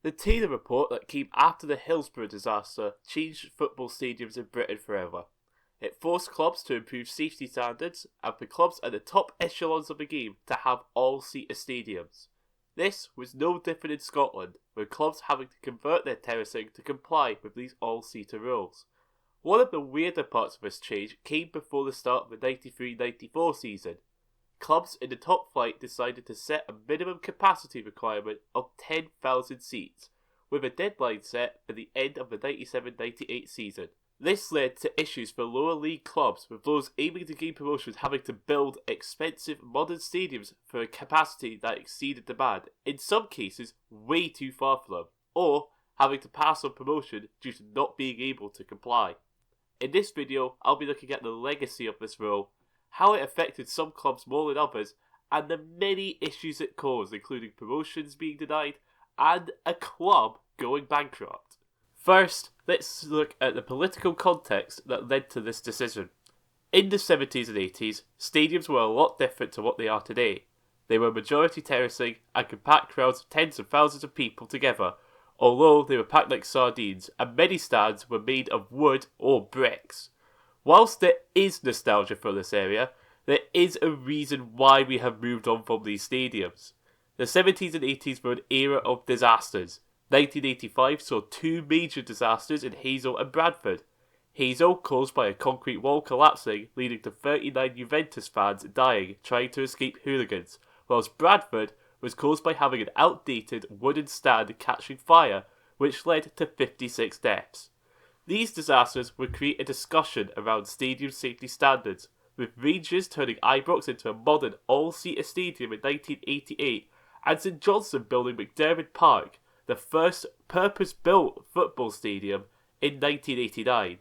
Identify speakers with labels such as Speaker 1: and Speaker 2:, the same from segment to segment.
Speaker 1: The Taylor report that came after the Hillsborough disaster changed football stadiums in Britain forever. It forced clubs to improve safety standards and for clubs at the top echelons of the game to have all-seater stadiums. This was no different in Scotland, with clubs having to convert their terracing to comply with these all-seater rules. One of the weirder parts of this change came before the start of the 93-94 season. Clubs in the top flight decided to set a minimum capacity requirement of 10,000 seats, with a deadline set for the end of the 97-98 season. This led to issues for lower league clubs, with those aiming to gain promotion having to build expensive modern stadiums for a capacity that exceeded demand, in some cases way too far for them, or having to pass on promotion due to not being able to comply. In this video, I'll be looking at the legacy of this rule, how it affected some clubs more than others, and the many issues it caused, including promotions being denied and a club going bankrupt. First, let's look at the political context that led to this decision. In the 70s and 80s, stadiums were a lot different to what they are today. They were majority terracing and could pack crowds of tens of thousands of people together, although they were packed like sardines, and many stands were made of wood or bricks. Whilst there is nostalgia for this area, there is a reason why we have moved on from these stadiums. The 70s and 80s were an era of disasters. 1985 saw two major disasters in Hazel and Bradford. Hazel caused by a concrete wall collapsing, leading to 39 Juventus fans dying trying to escape hooligans, whilst Bradford was caused by having an outdated wooden stand catching fire, which led to 56 deaths. These disasters would create a discussion around stadium safety standards, with Rangers turning Ibrox into a modern all-seater stadium in 1988 and St Johnstone building McDermott Park, the first purpose-built football stadium, in 1989.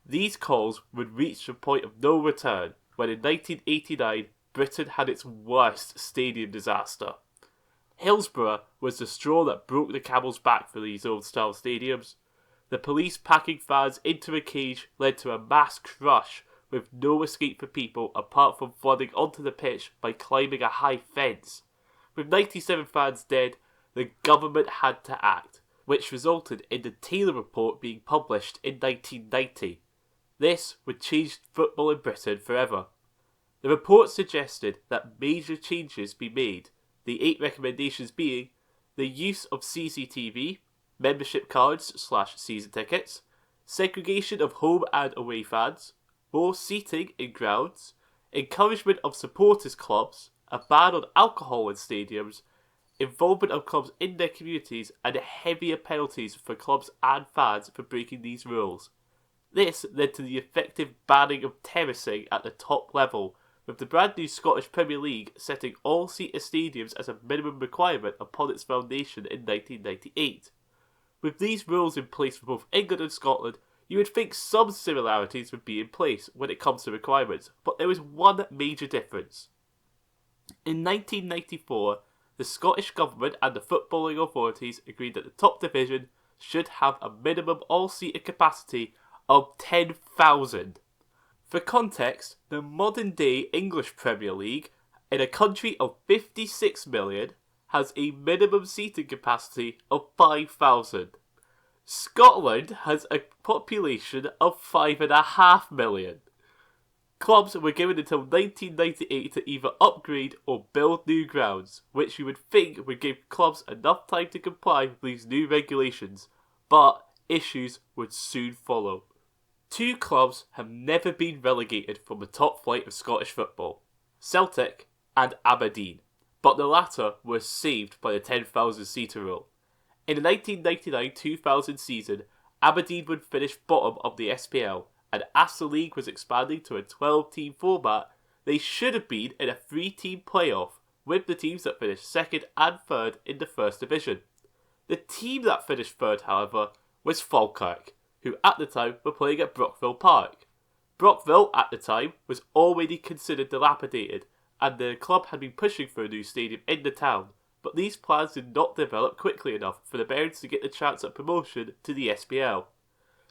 Speaker 1: These calls would reach a point of no return when in 1989 Britain had its worst stadium disaster. Hillsborough was the straw that broke the camel's back for these old-style stadiums. The police packing fans into a cage led to a mass crush with no escape for people apart from flooding onto the pitch by climbing a high fence. With 97 fans dead, the government had to act, which resulted in the Taylor report being published in 1990. This would change football in Britain forever. The report suggested that major changes be made, the 8 recommendations being the use of CCTV, membership cards / season tickets, segregation of home and away fans, more seating in grounds, encouragement of supporters clubs, a ban on alcohol in stadiums, involvement of clubs in their communities, and heavier penalties for clubs and fans for breaking these rules. This led to the effective banning of terracing at the top level, with the brand new Scottish Premier League setting all-seater stadiums as a minimum requirement upon its foundation in 1998. With these rules in place for both England and Scotland, you would think some similarities would be in place when it comes to requirements, but there is one major difference. In 1994, the Scottish Government and the footballing authorities agreed that the top division should have a minimum all-seater capacity of 10,000. For context, the modern-day English Premier League, in a country of 56 million, has a minimum seating capacity of 5,000. Scotland has a population of 5.5 million. Clubs were given until 1998 to either upgrade or build new grounds, which you would think would give clubs enough time to comply with these new regulations, but issues would soon follow. 2 clubs have never been relegated from the top flight of Scottish football, Celtic and Aberdeen, but the latter were saved by the 10,000 seater rule. In the 1999-2000 season, Aberdeen would finish bottom of the SPL, and as the league was expanding to a 12-team format, they should have been in a 3-team playoff, with the teams that finished second and third in the first division. The team that finished third, however, was Falkirk, who at the time were playing at Brockville Park. Brockville, at the time, was already considered dilapidated, and the club had been pushing for a new stadium in the town, but these plans did not develop quickly enough for the Bairns to get the chance at promotion to the SPL.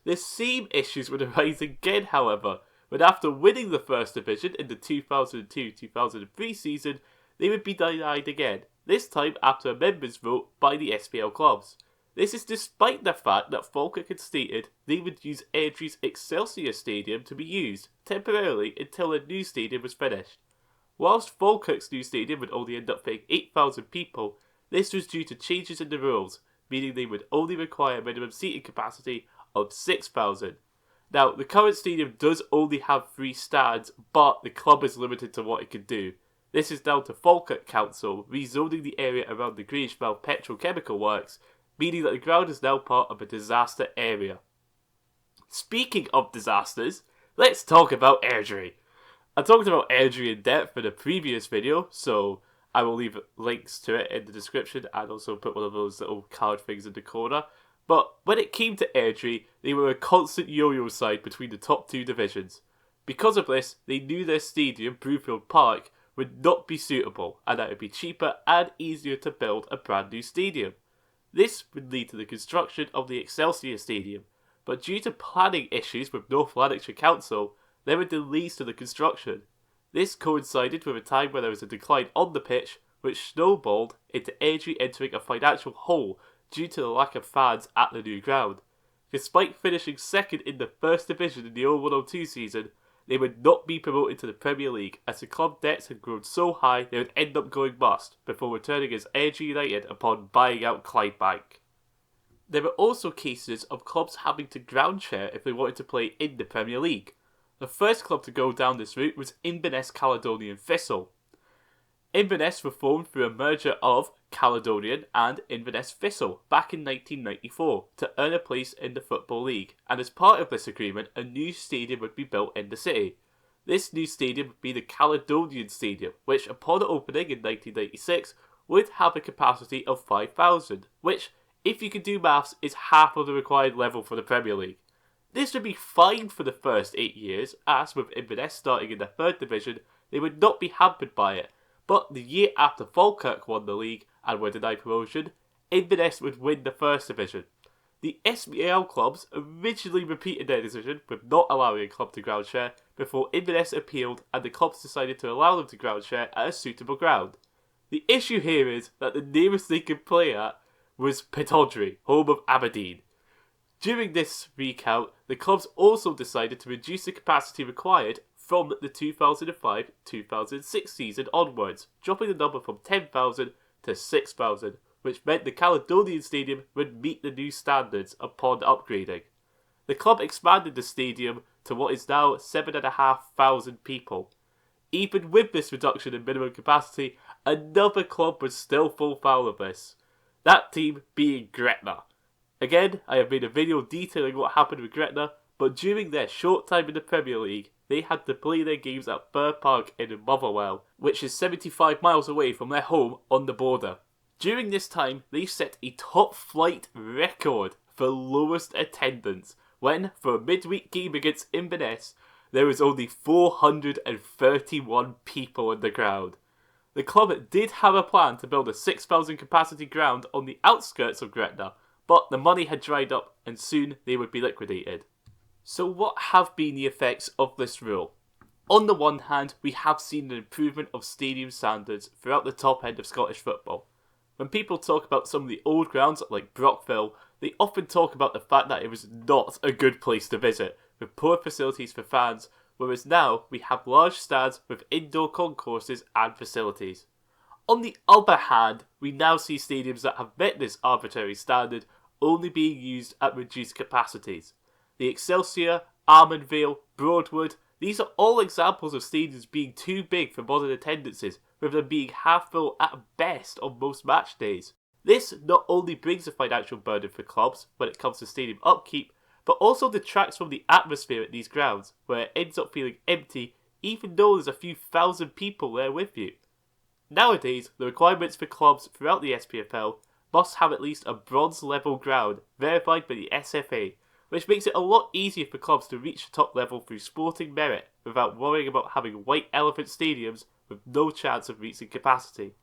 Speaker 1: The same issues would arise again, however, when after winning the first division in the 2002-2003 season, they would be denied again, this time after a members' vote by the SPL clubs. This is despite the fact that Falkirk had stated they would use Airdrie's Excelsior Stadium to be used temporarily until a new stadium was finished. Whilst Falkirk's new stadium would only end up fitting 8,000 people, this was due to changes in the rules, meaning they would only require a minimum seating capacity of 6,000. Now, the current stadium does only have 3 stands, but the club is limited to what it can do. This is down to Falkirk Council rezoning the area around the Grangemouth Petrochemical Works, meaning that the ground is now part of a disaster area. Speaking of disasters, let's talk about Airdrie. I talked about Airdrie in depth in a previous video, so I will leave links to it in the description and also put one of those little card things in the corner. But when it came to Airdrie, they were a constant yo-yo side between the top 2 divisions. Because of this, they knew their stadium, Brewfield Park, would not be suitable and that it would be cheaper and easier to build a brand new stadium. This would lead to the construction of the Excelsior Stadium, but due to planning issues with North Lanarkshire Council, there were delays to the construction. This coincided with a time where there was a decline on the pitch, which snowballed into Airdrie entering a financial hole due to the lack of fans at the new ground. Despite finishing second in the First Division in the 01-02 season, they would not be promoted to the Premier League as the club debts had grown so high they would end up going bust before returning as Airdrie United upon buying out Clydebank. There were also cases of clubs having to ground share if they wanted to play in the Premier League. The first club to go down this route was Inverness Caledonian Thistle. Inverness were formed through a merger of Caledonian and Inverness Thistle back in 1994 to earn a place in the Football League, and as part of this agreement a new stadium would be built in the city. This new stadium would be the Caledonian Stadium, which upon opening in 1996 would have a capacity of 5,000, which, if you can do maths, is half of the required level for the Premier League. This would be fine for the first 8 years, as with Inverness starting in the 3rd Division, they would not be hampered by it. But the year after Falkirk won the league and were denied promotion, Inverness would win the 1st Division. The SBAL clubs originally repeated their decision with not allowing a club to ground share before Inverness appealed and the clubs decided to allow them to ground share at a suitable ground. The issue here is that the nearest they could play at was Pittodrie, home of Aberdeen. During this recount, the clubs also decided to reduce the capacity required from the 2005-2006 season onwards, dropping the number from 10,000 to 6,000, which meant the Caledonian Stadium would meet the new standards upon upgrading. The club expanded the stadium to what is now 7,500 people. Even with this reduction in minimum capacity, another club would still fall foul of this. That team being Gretna. Again, I have made a video detailing what happened with Gretna, but during their short time in the Premier League, they had to play their games at Burr Park in Motherwell, which is 75 miles away from their home on the border. During this time, they set a top flight record for lowest attendance, when, for a midweek game against Inverness, there was only 431 people in the ground. The club did have a plan to build a 6,000 capacity ground on the outskirts of Gretna, but the money had dried up and soon they would be liquidated. So what have been the effects of this rule? On the one hand, we have seen an improvement of stadium standards throughout the top end of Scottish football. When people talk about some of the old grounds like Brockville, they often talk about the fact that it was not a good place to visit, with poor facilities for fans, whereas now we have large stands with indoor concourses and facilities. On the other hand, we now see stadiums that have met this arbitrary standard only being used at reduced capacities. The Excelsior, Armandvale, Broadwood, these are all examples of stadiums being too big for modern attendances, with them being half full at best on most match days. This not only brings a financial burden for clubs when it comes to stadium upkeep, but also detracts from the atmosphere at these grounds, where it ends up feeling empty even though there's a few thousand people there with you. Nowadays, the requirements for clubs throughout the SPFL must have at least a bronze level ground verified by the SFA, which makes it a lot easier for clubs to reach the top level through sporting merit without worrying about having white elephant stadiums with no chance of reaching capacity.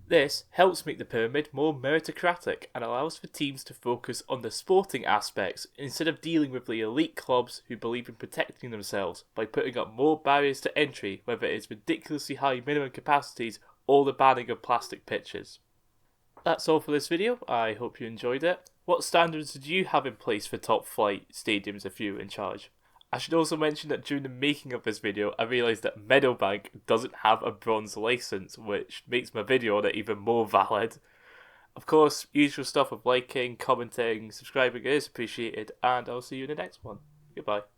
Speaker 1: This helps make the pyramid more meritocratic and allows for teams to focus on the sporting aspects instead of dealing with the elite clubs who believe in protecting themselves by putting up more barriers to entry, whether it is ridiculously high minimum capacities or the banning of plastic pitches. That's all for this video. I hope you enjoyed it. What standards did you have in place for top flight stadiums if you were in charge? I should also mention that during the making of this video, I realised that Meadowbank doesn't have a bronze license, which makes my video on it even more valid. Of course, usual stuff of liking, commenting, subscribing is appreciated, and I'll see you in the next one. Goodbye.